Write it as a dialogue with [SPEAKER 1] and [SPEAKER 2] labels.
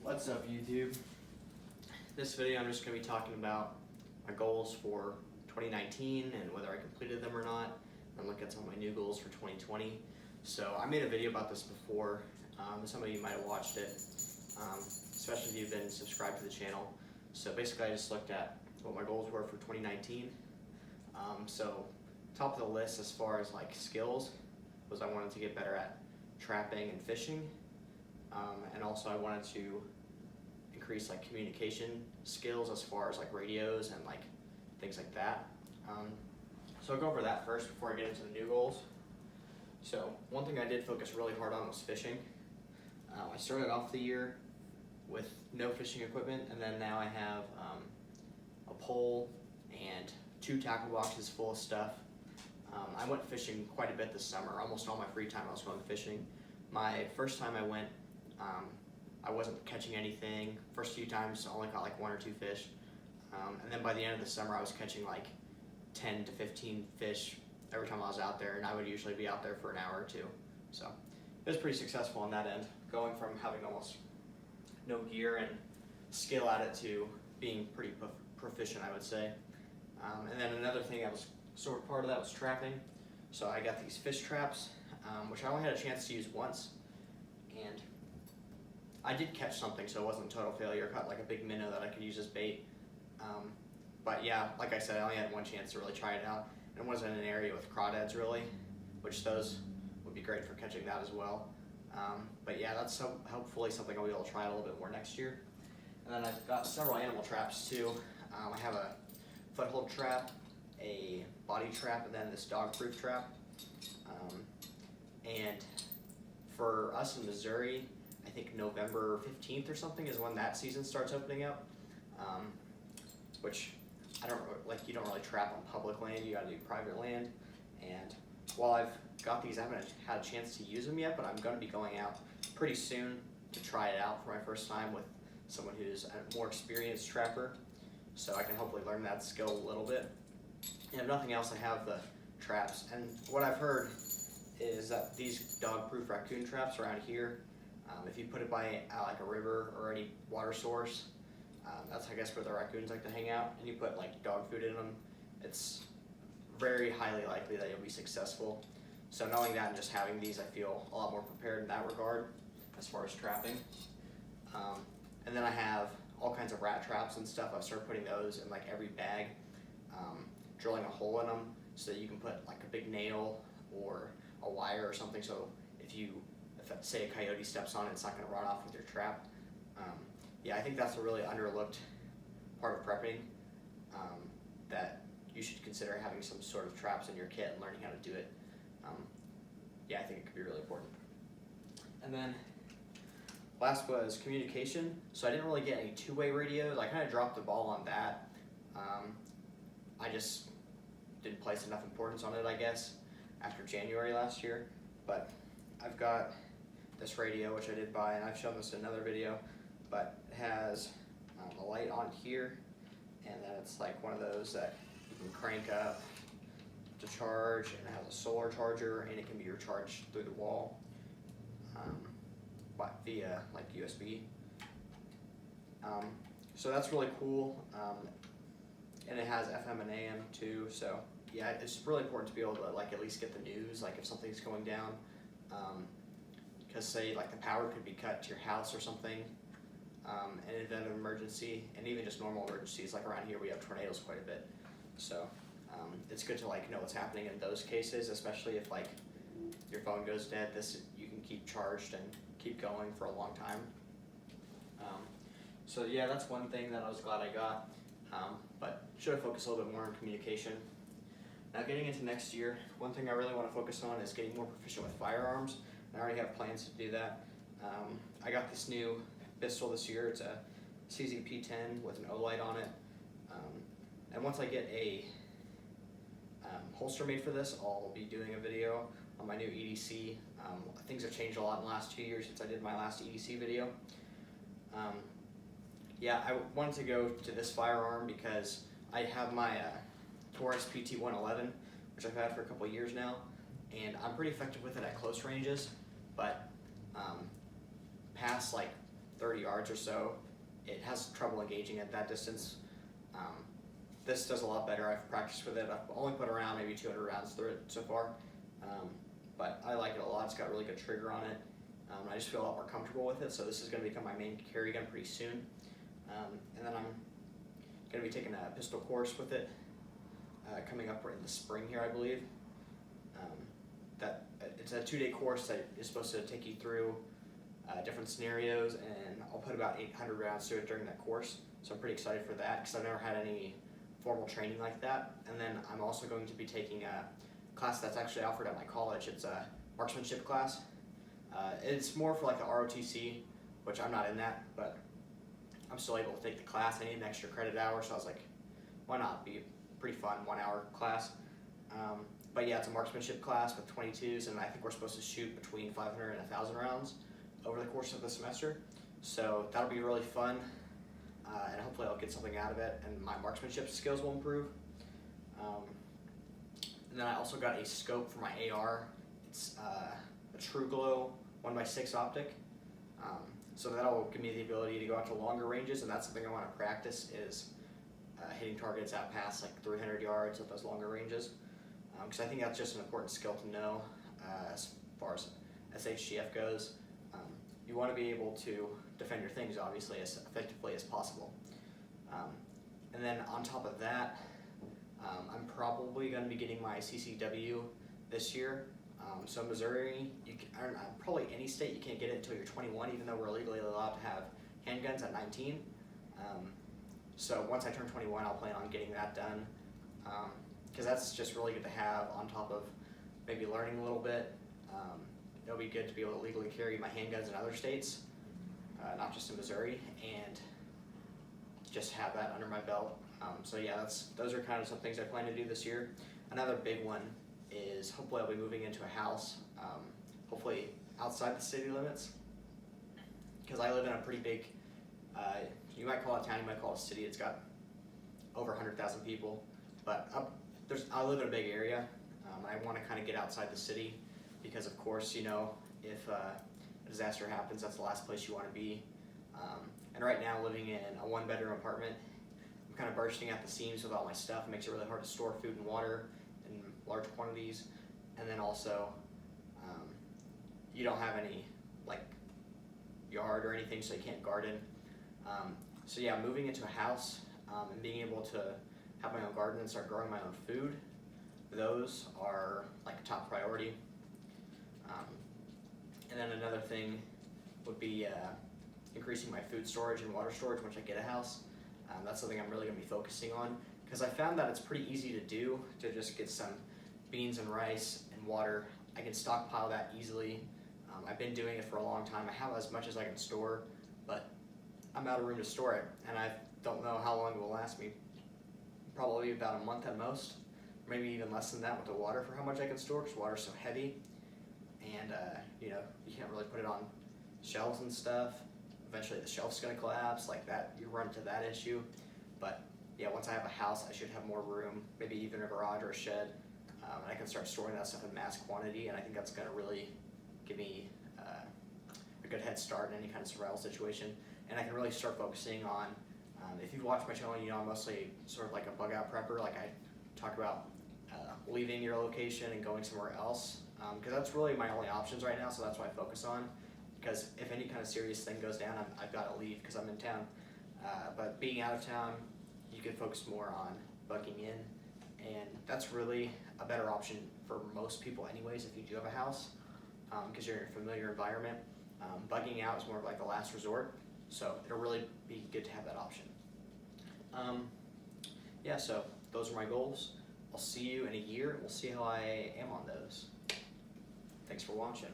[SPEAKER 1] What's up, YouTube? This video I'm just going to be talking about my goals for 2019 and whether I completed them or not, and look at some of my new goals for 2020. So I made a video about this before. Some of you might have watched it, especially if you've been subscribed to the channel. So basically I just looked at what my goals were for 2019. So top of the list as far as like skills was I wanted to get better at trapping and fishing. And also I wanted to increase like communication skills as far as like radios and like things like that. So I'll go over that first before I get into the new goals. So one thing I did focus really hard on was fishing. I started off the year with no fishing equipment, and then now I have a pole and 2 tackle boxes full of stuff. I went fishing quite a bit this summer. Almost all my free time I was going fishing. My first time I went, I wasn't catching anything. First few times I only caught like 1 or 2 fish. And then by the end of the summer I was catching like 10 to 15 fish every time I was out there, and I would usually be out there for an hour or 2. So it was pretty successful on that end, going from having almost no gear and skill at it to being pretty proficient, I would say. And then another thing that was sort of part of that was trapping. So I got these fish traps, which I only had a chance to use once, and I did catch something, so it wasn't a total failure. I caught like a big minnow that I could use as bait. But yeah, like I said, I only had one chance to really try it out, and it wasn't in an area with crawdads really, which those would be great for catching that as well. But yeah, that's hopefully something I'll be able to try a little bit more next year. And then I've got several animal traps too. I have a foothold trap, a body trap, and then this dog-proof trap. And for us in Missouri, I think November 15th or something is when that season starts opening up, which I don't like. You don't really trap on public land. You got to do private land. And while I've got these, I haven't had a chance to use them yet, but I'm going to be going out pretty soon to try it out for my first time with someone who's a more experienced trapper, so I can hopefully learn that skill a little bit. And if nothing else, I have the traps. And what I've heard is that these dog-proof raccoon traps around here, if you put it by like a river or any water source, that's I guess where the raccoons like to hang out, and you put like dog food in them, it's very highly likely that you'll be successful. So knowing that and just having these, I feel a lot more prepared in that regard as far as trapping. And then I have all kinds of rat traps and stuff. I've started putting those in like every bag, drilling a hole in them so that you can put like a big nail or a wire or something, so if say a coyote steps on it, it's not going to run off with your trap. Yeah, I think that's a really underlooked part of prepping, that you should consider having some sort of traps in your kit and learning how to do it. Yeah, I think it could be really important. And then last was communication. So I didn't really get any 2-way radios. I kind of dropped the ball on that. I just didn't place enough importance on it, I guess, after January last year. But I've got this radio, which I did buy, and I've shown this in another video, but it has a light on here, and then it's like one of those that you can crank up to charge, and it has a solar charger, and it can be recharged through the wall via like USB. So that's really cool, and it has FM and AM too. So yeah, it's really important to be able to like at least get the news, like if something's going down, because say like the power could be cut to your house or something, in an event of emergency, and even just normal emergencies. Like around here we have tornadoes quite a bit, so it's good to like know what's happening in those cases, especially if like your phone goes dead. You can keep charged and keep going for a long time. So yeah, that's one thing that I was glad I got, but should have focused a little bit more on communication. Now getting into next year, one thing I really want to focus on is getting more proficient with firearms. I already have plans to do that. I got this new pistol this year. It's a CZP-10 with an O-light on it. And once I get a holster made for this, I'll be doing a video on my new EDC. Things have changed a lot in the last 2 years since I did my last EDC video. Yeah, I wanted to go to this firearm because I have my Taurus PT-111, which I've had for a couple years now, and I'm pretty effective with it at close ranges, but past like 30 yards or so. It has trouble engaging at that distance. This does a lot better. I've practiced with it. I've only put around maybe 200 rounds through it so far, but I like it a lot. It's got a really good trigger on it. I just feel a lot more comfortable with it, so this is going to become my main carry gun pretty soon. And then I'm going to be taking a pistol course with it coming up in the spring here, I believe. It's a 2-day course that is supposed to take you through different scenarios, and I'll put about 800 rounds through it during that course. So I'm pretty excited for that because I've never had any formal training like that. And then I'm also going to be taking a class that's actually offered at my college. It's a marksmanship class. It's more for like the ROTC, which I'm not in that, but I'm still able to take the class. I need an extra credit hour, so I was like, why not? Be a pretty fun 1-hour class. But yeah, it's a marksmanship class with 22s, and I think we're supposed to shoot between 500 and 1,000 rounds over the course of the semester. So that'll be really fun, and hopefully I'll get something out of it, and my marksmanship skills will improve. And then I also got a scope for my AR. It's a Boogaloo 1x6 optic. So that'll give me the ability to go out to longer ranges, and that's something I want to practice is hitting targets out past like 300 yards at those longer ranges. Because I think that's just an important skill to know as far as SHTF goes. You want to be able to defend your things, obviously, as effectively as possible. And then on top of that, I'm probably going to be getting my CCW this year. So Missouri, probably any state, you can't get it until you're 21, even though we're legally allowed to have handguns at 19. So once I turn 21, I'll plan on getting that done. Because that's just really good to have on top of maybe learning a little bit. It'll be good to be able to legally carry my handguns in other states, not just in Missouri, and just have that under my belt. So yeah, those are kind of some things I plan to do this year. Another big one is hopefully I'll be moving into a house, hopefully outside the city limits, because I live in a pretty big, you might call it a town, you might call it a city. It's got over 100,000 people, but I live in a big area. I want to kind of get outside the city because, of course, you know, if a disaster happens, that's the last place you want to be. And right now, living in a 1-bedroom apartment, I'm kind of bursting at the seams with all my stuff. It makes it really hard to store food and water in large quantities. And then also, you don't have any like yard or anything, so you can't garden. So yeah, moving into a house and being able to have my own garden and start growing my own food, those are like a top priority. And then another thing would be increasing my food storage and water storage once I get a house. That's something I'm really going to be focusing on because I found that it's pretty easy to do, to just get some beans and rice and water. I can stockpile that easily. I've been doing it for a long time. I have as much as I can store, but I'm out of room to store it, and I don't know how long it will last me. Probably about a month at most, maybe even less than that with the water for how much I can store, because water's so heavy, and you know, you can't really put it on shelves and stuff. Eventually the shelf's gonna collapse, like that, you run into that issue. But yeah, once I have a house, I should have more room, maybe even a garage or a shed, and I can start storing that stuff in mass quantity, and I think that's gonna really give me a good head start in any kind of survival situation. And I can really start focusing on, if you've watched my channel, you know I'm mostly sort of like a bug out prepper. Like I talk about leaving your location and going somewhere else, because that's really my only options right now, so that's what I focus on. Because if any kind of serious thing goes down, I've got to leave because I'm in town. But being out of town, you can focus more on bugging in, and that's really a better option for most people anyways if you do have a house, because you're in a familiar environment. Bugging out is more of like the last resort, so it'll really be good to have that option. Yeah, so those are my goals. I'll see you in a year, and we'll see how I am on those. Thanks for watching.